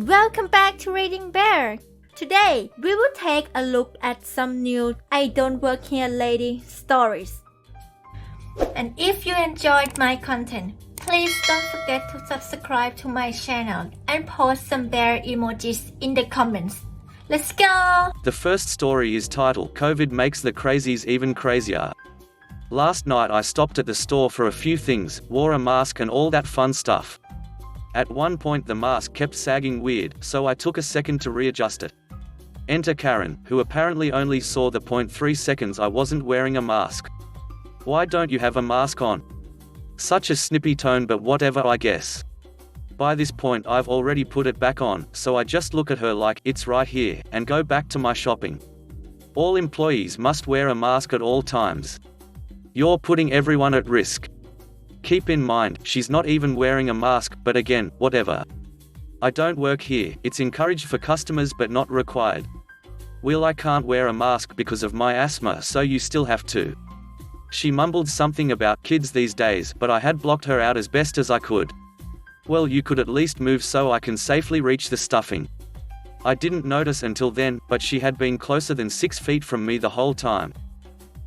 Welcome back to Reading Bear. Today, we will take a look at some new I Don't Work Here Lady stories. And if you enjoyed my content, please don't forget to subscribe to my channel and post some bear emojis in the comments. Let's go! The first story is titled COVID Makes the Crazies Even Crazier. Last night I stopped at the store for a few things, wore a mask and all that fun stuff. At one point the mask kept sagging weird, so I took a second to readjust it. Enter Karen, who apparently only saw the 0.3 seconds I wasn't wearing a mask. Why don't you have a mask on? Such a snippy tone, but whatever, I guess. By this point I've already put it back on, so I just look at her like, it's right here, and go back to my shopping. All employees must wear a mask at all times. You're putting everyone at risk. Keep in mind, she's not even wearing a mask, but again, whatever. I don't work here, it's encouraged for customers but not required. Will, I can't wear a mask because of my asthma, so you still have to. She mumbled something about kids these days, but I had blocked her out as best as I could. Well, you could at least move so I can safely reach the stuffing. I didn't notice until then, but she had been closer than 6 feet from me the whole time.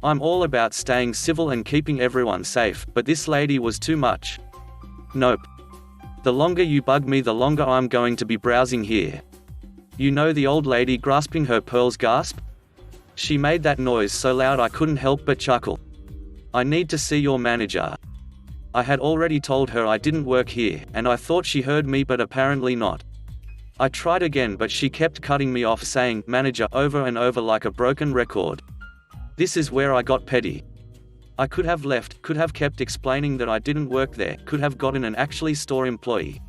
I'm all about staying civil and keeping everyone safe, but this lady was too much. Nope. The longer you bug me, the longer I'm going to be browsing here. You know the old lady grasping her pearls gasp? She made that noise so loud I couldn't help but chuckle. I need to see your manager. I had already told her I didn't work here, and I thought she heard me, but apparently not. I tried again, but she kept cutting me off, saying manager over and over like a broken record. This is where I got petty. I could have left, could have kept explaining that I didn't work there, could have gotten an actually store employee.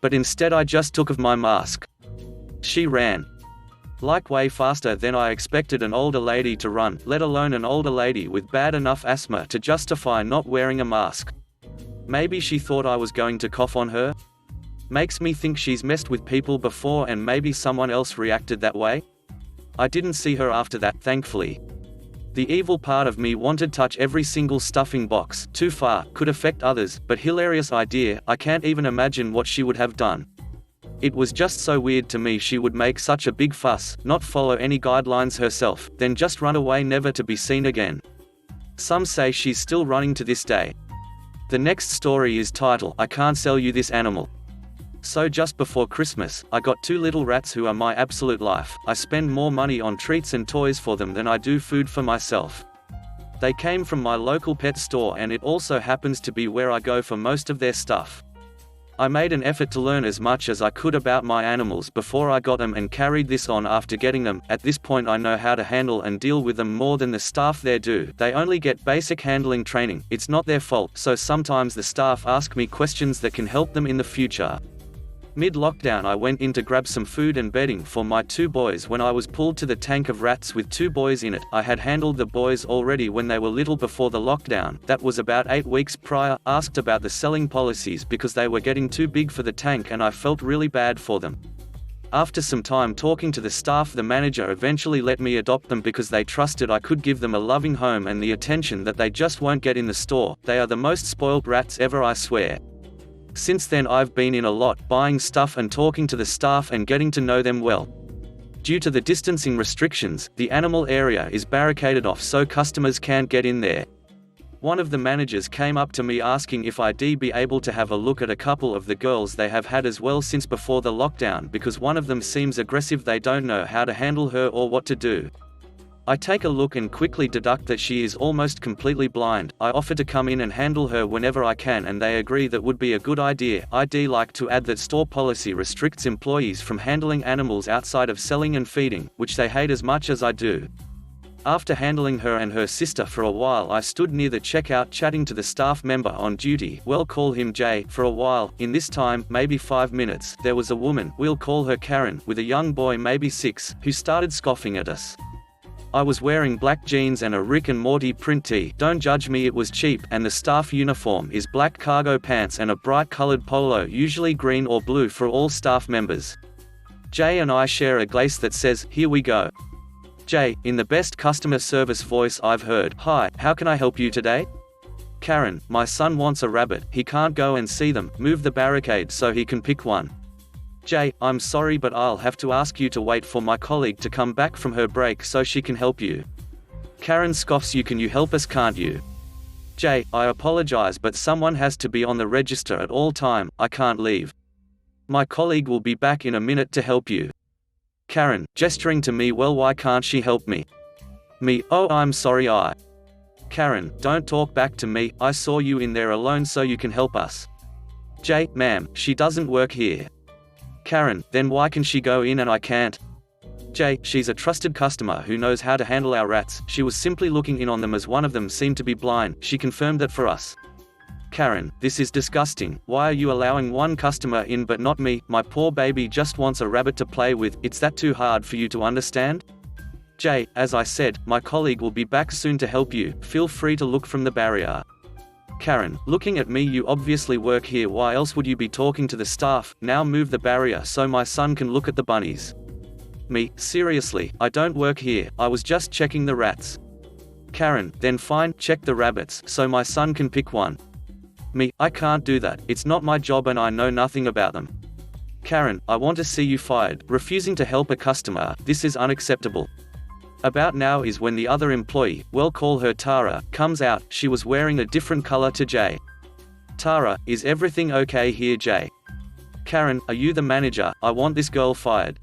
But instead I just took off my mask. She ran. Like way faster than I expected an older lady to run, let alone an older lady with bad enough asthma to justify not wearing a mask. Maybe she thought I was going to cough on her? Makes me think she's messed with people before and maybe someone else reacted that way? I didn't see her after that, thankfully. The evil part of me wanted to touch every single stuffing box, too far, could affect others, but hilarious idea, I can't even imagine what she would have done. It was just so weird to me she would make such a big fuss, not follow any guidelines herself, then just run away never to be seen again. Some say she's still running to this day. The next story is titled, I Can't Sell You This Animal. So just before Christmas, I got 2 little rats who are my absolute life. I spend more money on treats and toys for them than I do food for myself. They came from my local pet store, and it also happens to be where I go for most of their stuff. I made an effort to learn as much as I could about my animals before I got them and carried this on after getting them. At this point I know how to handle and deal with them more than the staff there do. They only get basic handling training. It's not their fault, so sometimes the staff ask me questions that can help them in the future. Mid-lockdown I went in to grab some food and bedding for my 2 boys when I was pulled to the tank of rats with 2 boys in it. I had handled the boys already when they were little before the lockdown, that was about 8 weeks prior. Asked about the selling policies because they were getting too big for the tank and I felt really bad for them. After some time talking to the staff, the manager eventually let me adopt them because they trusted I could give them a loving home and the attention that they just won't get in the store. They are the most spoiled rats ever, I swear. Since then I've been in a lot, buying stuff and talking to the staff and getting to know them well. Due to the distancing restrictions, the animal area is barricaded off so customers can't get in there. One of the managers came up to me asking if I'd be able to have a look at a couple of the girls they have had as well since before the lockdown, because one of them seems aggressive. They don't know how to handle her or what to do. I take a look and quickly deduct that she is almost completely blind. I offer to come in and handle her whenever I can and they agree that would be a good idea. I'd like to add that store policy restricts employees from handling animals outside of selling and feeding, which they hate as much as I do. After handling her and her sister for a while, I stood near the checkout chatting to the staff member on duty, we'll call him Jay, for a while. In this time, maybe 5 minutes, there was a woman, we'll call her Karen, with a young boy maybe 6, who started scoffing at us. I was wearing black jeans and a Rick and Morty print tee, don't judge me, it was cheap, and the staff uniform is black cargo pants and a bright colored polo, usually green or blue for all staff members. Jay and I share a glaze that says, here we go. Jay, in the best customer service voice I've heard, hi, how can I help you today? Karen, my son wants a rabbit, he can't go and see them, move the barricade so he can pick one. Jay, I'm sorry but I'll have to ask you to wait for my colleague to come back from her break so she can help you. Karen scoffs. Can you help us, can't you? Jay, I apologize but someone has to be on the register at all time, I can't leave. My colleague will be back in a minute to help you. Karen, gesturing to me, well, why can't she help me? Me, oh, I'm sorry, Karen, don't talk back to me, I saw you in there alone so you can help us. Jay, ma'am, she doesn't work here. Karen, then why can she go in and I can't? Jay, she's a trusted customer who knows how to handle our rats, she was simply looking in on them as one of them seemed to be blind, she confirmed that for us. Karen, this is disgusting, why are you allowing one customer in but not me, my poor baby just wants a rabbit to play with, it's that too hard for you to understand? Jay, as I said, my colleague will be back soon to help you, feel free to look from the barrier. Karen, looking at me, you obviously work here, why else would you be talking to the staff, now move the barrier so my son can look at the bunnies. Me, seriously, I don't work here, I was just checking the rats. Karen, then fine, check the rabbits, so my son can pick one. Me, I can't do that, it's not my job and I know nothing about them. Karen, I want to see you fired, refusing to help a customer, this is unacceptable. About now is when the other employee, we'll call her Tara, comes out, she was wearing a different color to Jay. Tara, is everything okay here, Jay? Karen, are you the manager? I want this girl fired.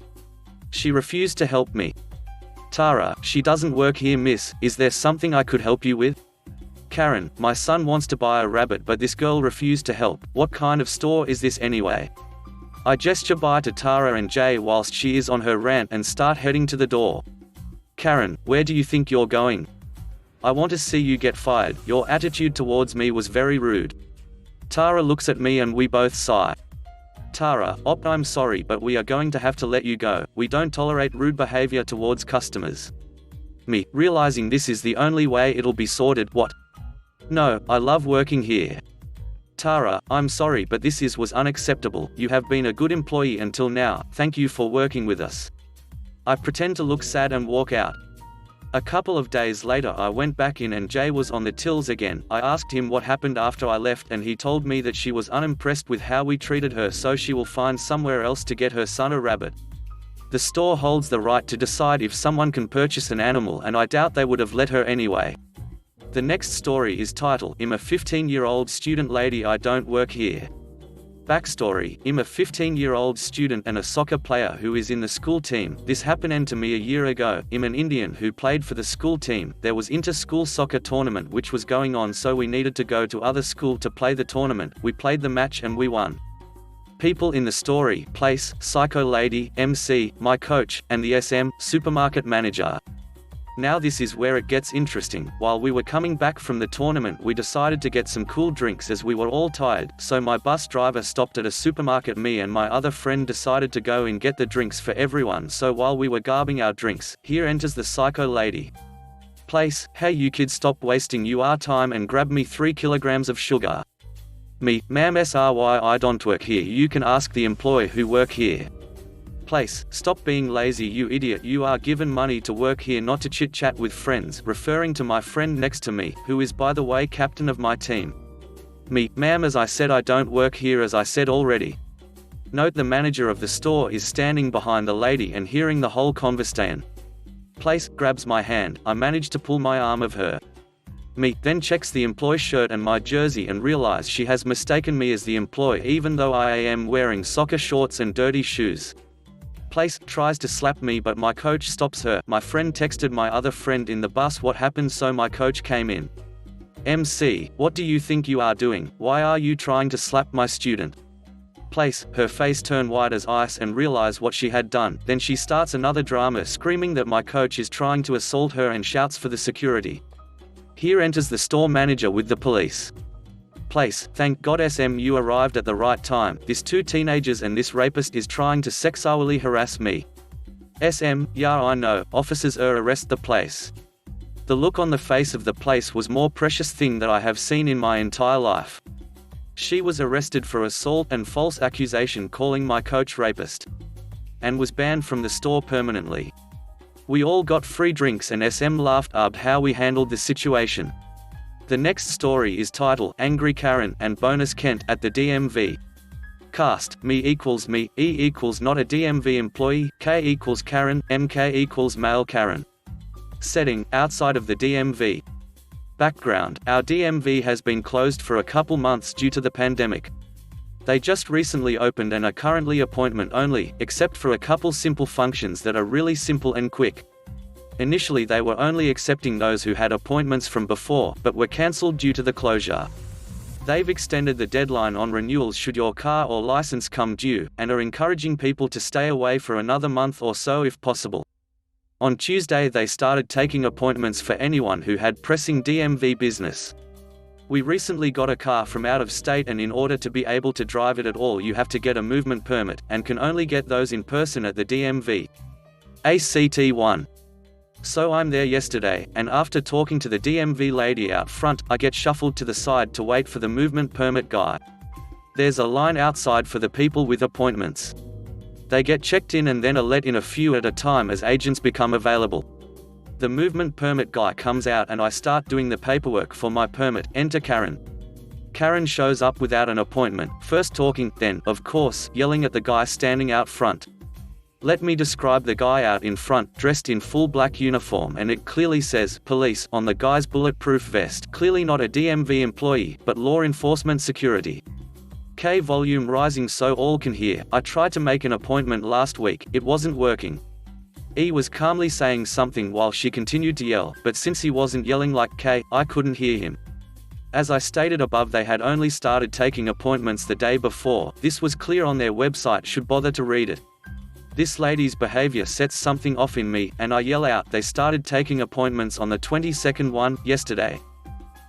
She refused to help me. Tara, she doesn't work here, miss, is there something I could help you with? Karen, my son wants to buy a rabbit but this girl refused to help, what kind of store is this anyway? I gesture by to Tara and Jay whilst she is on her rant and start heading to the door. Karen, where do you think you're going? I want to see you get fired, your attitude towards me was very rude. Tara looks at me and we both sigh. Tara, I'm sorry but we are going to have to let you go, we don't tolerate rude behavior towards customers. Me, realizing this is the only way it'll be sorted, what? No, I love working here. Tara, I'm sorry but this was unacceptable, you have been a good employee until now, thank you for working with us. I pretend to look sad and walk out. A couple of days later I went back in and Jay was on the tills again, I asked him what happened after I left and he told me that she was unimpressed with how we treated her so she will find somewhere else to get her son a rabbit. The store holds the right to decide if someone can purchase an animal and I doubt they would have let her anyway. The next story is titled, I'm a 15-year-old student lady, I don't work here. Backstory, I'm a 15-year-old student and a soccer player who is in the school team, this happened to me a year ago, I'm an Indian who played for the school team, there was inter-school soccer tournament which was going on so we needed to go to other school to play the tournament, we played the match and we won. People in the story, place, psycho lady, MC, my coach, and the SM, supermarket manager. Now this is where it gets interesting, while we were coming back from the tournament we decided to get some cool drinks as we were all tired, so my bus driver stopped at a supermarket, me and my other friend decided to go and get the drinks for everyone, so while we were grabbing our drinks, here enters the psycho lady. Place, hey you kids, stop wasting your time and grab me 3 kilograms of sugar. Me, ma'am SRY, I don't work here, you can ask the employee who work here. Place, stop being lazy you idiot, you are given money to work here not to chit chat with friends, referring to my friend next to me, who is by the way captain of my team. Me, ma'am as I said I don't work here as I said already. Note the manager of the store is standing behind the lady and hearing the whole conversation. Place, grabs my hand, I manage to pull my arm of her. Me, then checks the employee shirt and my jersey and realize she has mistaken me as the employee even though I am wearing soccer shorts and dirty shoes. Place, tries to slap me but my coach stops her, my friend texted my other friend in the bus what happened so my coach came in. MC, what do you think you are doing, why are you trying to slap my student? Place, her face turned white as ice and realize what she had done, then she starts another drama screaming that my coach is trying to assault her and shouts for the security. Here enters the store manager with the police. Place, thank God SM you arrived at the right time, this 2 teenagers and this rapist is trying to sexually harass me. SM, yeah I know, officers arrest the place. The look on the face of the place was more precious thing that I have seen in my entire life. She was arrested for assault and false accusation calling my coach rapist. And was banned from the store permanently. We all got free drinks and SM laughed at how we handled the situation. The next story is titled, Angry Karen and Bonus Kent at the DMV. Cast: me equals me, E equals not a DMV employee, K equals Karen, MK equals male Karen. Setting: outside of the DMV. Background: our DMV has been closed for a couple months due to the pandemic. They just recently opened and are currently appointment only, except for a couple simple functions that are really simple and quick. Initially they were only accepting those who had appointments from before, but were cancelled due to the closure. They've extended the deadline on renewals should your car or license come due, and are encouraging people to stay away for another month or so if possible. On Tuesday they started taking appointments for anyone who had pressing DMV business. We recently got a car from out of state, and in order to be able to drive it at all you have to get a movement permit, and can only get those in person at the DMV. ACT1. So I'm there yesterday, and after talking to the DMV lady out front, I get shuffled to the side to wait for the movement permit guy. There's a line outside for the people with appointments. They get checked in and then are let in a few at a time as agents become available. The movement permit guy comes out and I start doing the paperwork for my permit. Enter Karen. Karen shows up without an appointment, first talking, then, of course, yelling at the guy standing out front. Let me describe the guy out in front, dressed in full black uniform, and it clearly says "Police" on the guy's bulletproof vest, clearly not a DMV employee, but law enforcement security. K volume rising so all can hear. I tried to make an appointment last week, it wasn't working. E was calmly saying something while she continued to yell, but since he wasn't yelling like K, I couldn't hear him. As I stated above, they had only started taking appointments the day before. This was clear on their website, should bother to read it. This lady's behavior sets something off in me, and I yell out, they started taking appointments on the 22nd one, yesterday.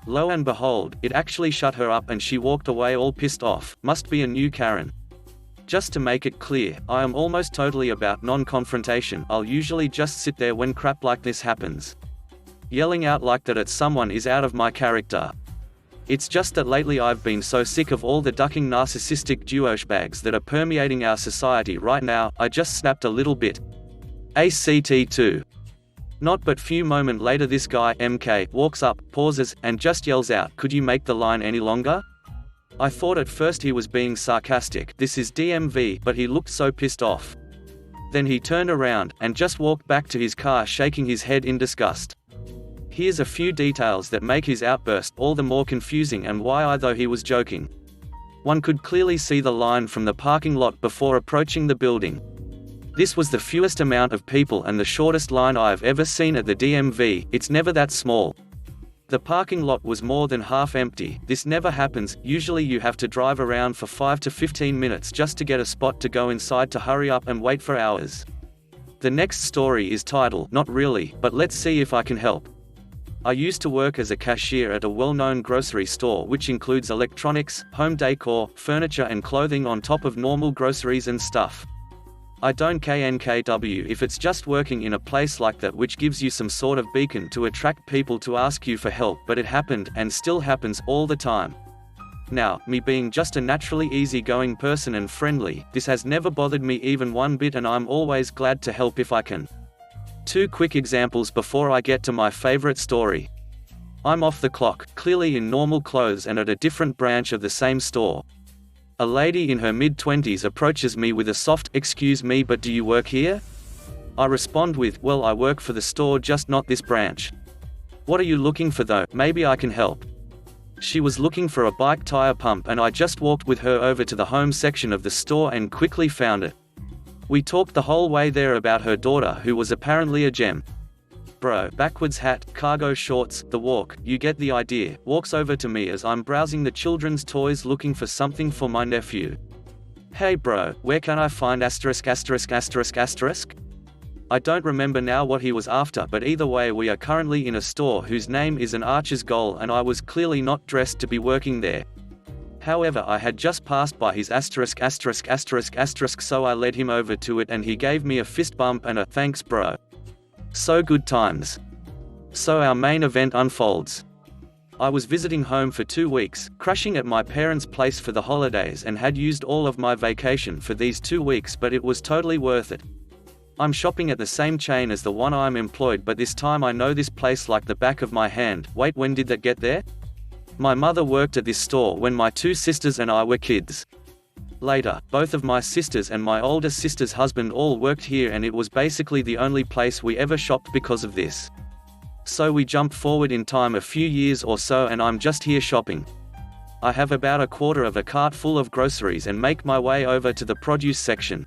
Lo and behold, it actually shut her up and she walked away all pissed off. Must be a new Karen. Just to make it clear, I am almost totally about non-confrontation. I'll usually just sit there when crap like this happens. Yelling out like that at someone is out of my character. It's just that lately I've been so sick of all the ducking narcissistic douchebags that are permeating our society right now, I just snapped a little bit. ACT2. Not but few moment later this guy, MK, walks up, pauses, and just yells out, could you make the line any longer? I thought at first he was being sarcastic, this is DMV, but he looked so pissed off. Then he turned around, and just walked back to his car shaking his head in disgust. Here's a few details that make his outburst all the more confusing and why I thought he was joking. One could clearly see the line from the parking lot before approaching the building. This was the fewest amount of people and the shortest line I've ever seen at the DMV, it's never that small. The parking lot was more than half empty. This never happens, usually you have to drive around for 5 to 15 minutes just to get a spot to go inside to hurry up and wait for hours. The next story is titled, Not Really, but let's see if I can help. I used to work as a cashier at a well-known grocery store which includes electronics, home decor, furniture and clothing on top of normal groceries and stuff. I don't KNKW if it's just working in a place like that which gives you some sort of beacon to attract people to ask you for help, but it happened, and still happens, all the time. Now, me being just a naturally easygoing person and friendly, this has never bothered me even one bit, and I'm always glad to help if I can. 2 quick examples before I get to my favorite story. I'm off the clock, clearly in normal clothes and at a different branch of the same store. A lady in her mid-20s approaches me with a soft, excuse me, but do you work here? I respond with, well, I work for the store, just not this branch. What are you looking for though? Maybe I can help. She was looking for a bike tire pump, and I just walked with her over to the home section of the store and quickly found it. We talked the whole way there about her daughter, who was apparently a gem. Bro, backwards hat, cargo shorts, the walk, you get the idea, walks over to me as I'm browsing the children's toys looking for something for my nephew. Hey bro, where can I find asterisk asterisk asterisk asterisk? I don't remember now what he was after, but either way we are currently in a store whose name is an Archer's Goal, and I was clearly not dressed to be working there. However, I had just passed by his asterisk asterisk asterisk asterisk, so I led him over to it and he gave me a fist bump and a thanks bro. So good times. So our main event unfolds. I was visiting home for 2 weeks, crashing at my parents' place for the holidays, and had used all of my vacation for these 2 weeks, but it was totally worth it. I'm shopping at the same chain as the one I'm employed, but this time I know this place like the back of my hand. Wait, when did that get there? My mother worked at this store when my 2 sisters and I were kids. Later, both of my sisters and my older sister's husband all worked here, and it was basically the only place we ever shopped because of this. So we jump forward in time a few years or so, and I'm just here shopping. I have about a quarter of a cart full of groceries and make my way over to the produce section.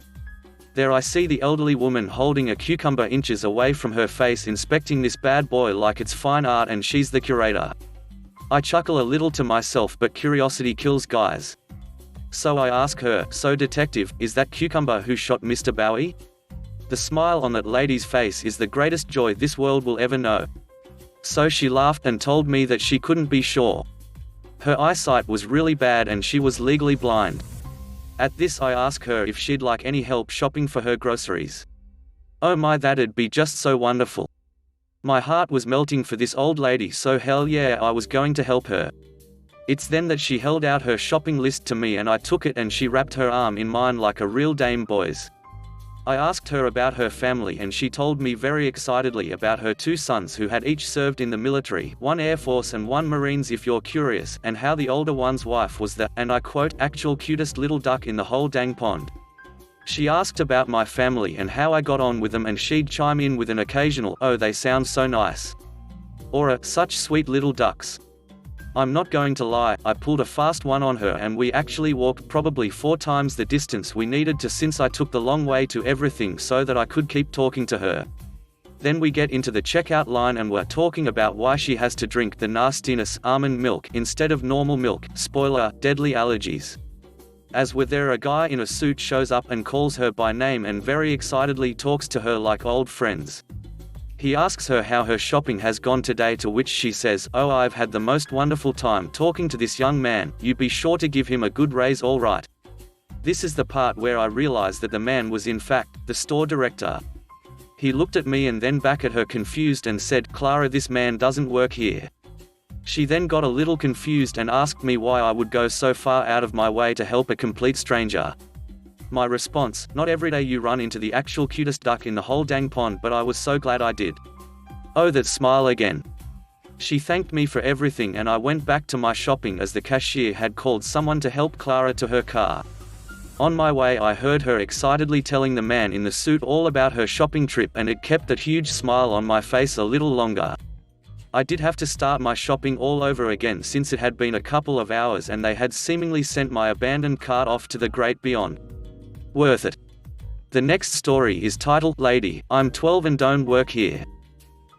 There I see the elderly woman holding a cucumber inches away from her face, inspecting this bad boy like it's fine art, and she's the curator. I chuckle a little to myself, but curiosity kills guys. So I ask her, "So detective, is that cucumber who shot Mr. Bowie?" The smile on that lady's face is the greatest joy this world will ever know. So she laughed and told me that she couldn't be sure. Her eyesight was really bad and she was legally blind. At this I ask her if she'd like any help shopping for her groceries. Oh my, that'd be just so wonderful. My heart was melting for this old lady, so hell yeah, I was going to help her. It's then that she held out her shopping list to me and I took it, and she wrapped her arm in mine like a real dame, boys. I asked her about her family and she told me very excitedly about her 2 sons who had each served in the military, one Air Force and one Marines if you're curious, and how the older one's wife was the, and I quote, actual cutest little duck in the whole dang pond. She asked about my family and how I got on with them, and she'd chime in with an occasional, "Oh, they sound so nice," or a, "Such sweet little ducks." I'm not going to lie, I pulled a fast one on her, and we actually walked probably 4 times the distance we needed to, since I took the long way to everything so that I could keep talking to her. Then we get into the checkout line and we're talking about why she has to drink the nastiness almond milk instead of normal milk. Spoiler, deadly allergies. As we're there, a guy in a suit shows up and calls her by name and very excitedly talks to her like old friends. He asks her how her shopping has gone today, to which she says, "Oh, I've had the most wonderful time talking to this young man, you be sure to give him a good raise, all right." This is the part where I realize that the man was in fact the store director. He looked at me and then back at her confused and said, "Clara, this man doesn't work here." She then got a little confused and asked me why I would go so far out of my way to help a complete stranger. My response, "Not every day you run into the actual cutest duck in the whole dang pond, but I was so glad I did." Oh, that smile again. She thanked me for everything and I went back to my shopping as the cashier had called someone to help Clara to her car. On my way I heard her excitedly telling the man in the suit all about her shopping trip, and it kept that huge smile on my face a little longer. I did have to start my shopping all over again since it had been a couple of hours and they had seemingly sent my abandoned cart off to the great beyond. Worth it. The next story is titled, "Lady, I'm 12 and don't work here."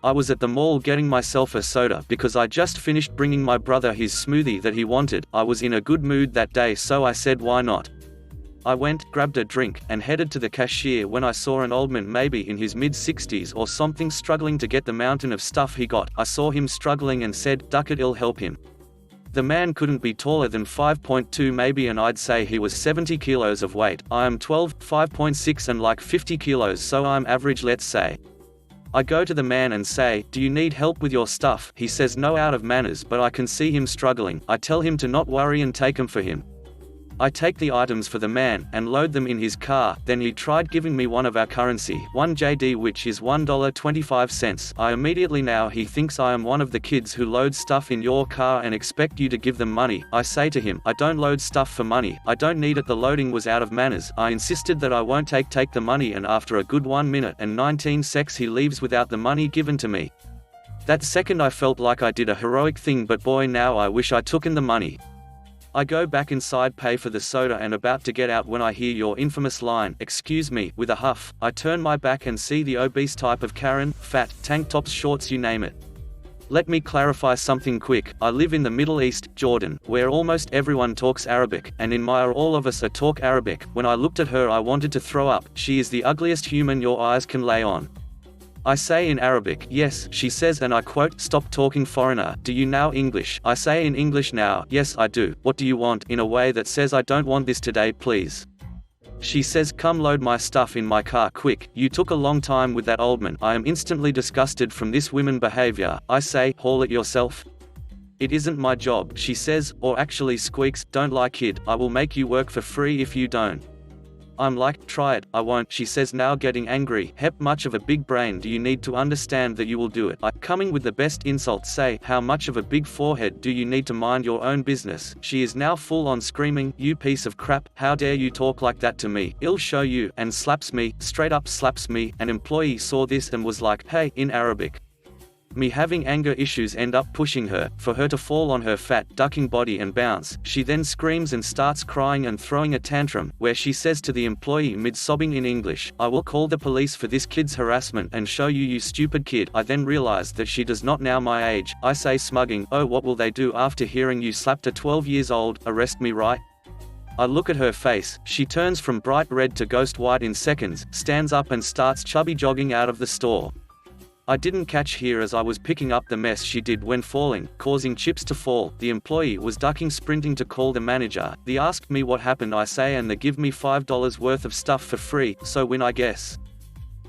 I was at the mall getting myself a soda because I just finished bringing my brother his smoothie that he wanted. I was in a good mood that day, so I said why not. I went, grabbed a drink, and headed to the cashier when I saw an old man maybe in his mid-60s or something struggling to get the mountain of stuff he got. I saw him struggling and said, "Duck it, I'll help him." The man couldn't be taller than 5.2 maybe, and I'd say he was 70 kilos of weight. I am 12, 5.6 and like 50 kilos, so I'm average, let's say. I go to the man and say, "Do you need help with your stuff?" He says no out of manners, but I can see him struggling. I tell him to not worry and take them for him. I take the items for the man, and load them in his car. Then he tried giving me one of our currency, 1 JD, which is $1.25. I immediately now he thinks I am one of the kids who load stuff in your car and expect you to give them money. I say to him, "I don't load stuff for money, I don't need it." The loading was out of manners. I insisted that I won't take the money, and after a good 1 minute and 19 seconds he leaves without the money given to me. That second I felt like I did a heroic thing, but boy, now I wish I tooken the money. I go back inside, pay for the soda, and about to get out when I hear your infamous line, "Excuse me," with a huff. I turn my back and see the obese type of Karen, fat, tank tops, shorts, you name it. Let me clarify something quick. I live in the Middle East, Jordan, where almost everyone talks Arabic, and in Maya all of us are talk Arabic. When I looked at her I wanted to throw up. She is the ugliest human your eyes can lay on. I say in Arabic, "Yes," she says, and I quote, "Stop talking foreigner, do you know English?" I say in English now, "Yes I do, what do you want?" in a way that says I don't want this today, please. She says, "Come load my stuff in my car quick, you took a long time with that old man." I am instantly disgusted from this woman behavior. I say, "Haul it yourself." "It isn't my job," she says, or actually squeaks, "Don't lie kid, I will make you work for free if you don't." I'm like, try it, I won't, she says, now getting angry. Hep, much of a big brain do you need to understand that you will do it? I, coming with the best insults, say, how much of a big forehead do you need to mind your own business? She is now full on screaming, you piece of crap, how dare you talk like that to me, I'll show you, and slaps me, straight up slaps me. An employee saw this and was like, hey, in Arabic. Me having anger issues end up pushing her, for her to fall on her fat, ducking body and bounce. She then screams and starts crying and throwing a tantrum, where she says to the employee mid-sobbing in English, I will call the police for this kid's harassment and show you, you stupid kid. I then realize that she does not know my age. I say smugging, oh, what will they do after hearing you slapped a 12 years old, arrest me, right? I look at her face, she turns from bright red to ghost white in seconds, stands up and starts chubby jogging out of the store. I didn't catch here as I was picking up the mess she did when falling, causing chips to fall. The employee was ducking, sprinting to call the manager. They asked me what happened, I say, and they give me $5 worth of stuff for free, so win, I guess.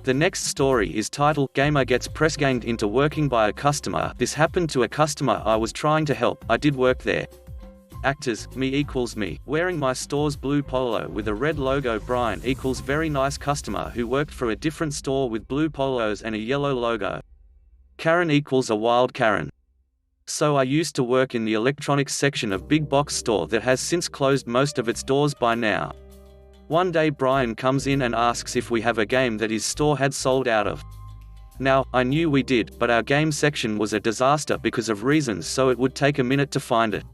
The next story is titled, Gamer Gets Press Ganged into Working by a Customer. This happened to a customer I was trying to help. I did work there. Actors, me equals me, wearing my store's blue polo with a red logo. Brian equals very nice customer who worked for a different store with blue polos and a yellow logo. Karen equals a wild Karen. So I used to work in the electronics section of big box store that has since closed most of its doors by now. One day Brian comes in and asks if we have a game that his store had sold out of. Now, I knew we did, but our game section was a disaster because of reasons, so it would take a minute to find it.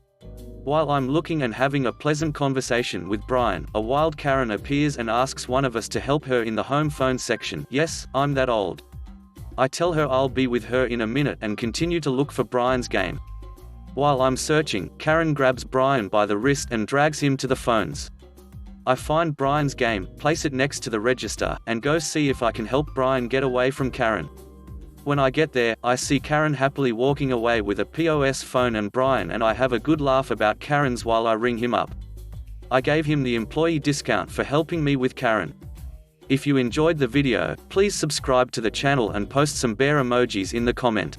While I'm looking and having a pleasant conversation with Brian, a wild Karen appears and asks one of us to help her in the home phone section. Yes, I'm that old. I tell her I'll be with her in a minute and continue to look for Brian's game. While I'm searching, Karen grabs Brian by the wrist and drags him to the phones. I find Brian's game, place it next to the register, and go see if I can help Brian get away from Karen. When I get there, I see Karen happily walking away with a POS phone and Brian and I have a good laugh about Karen's while I ring him up. I gave him the employee discount for helping me with Karen. If you enjoyed the video, please subscribe to the channel and post some bear emojis in the comment.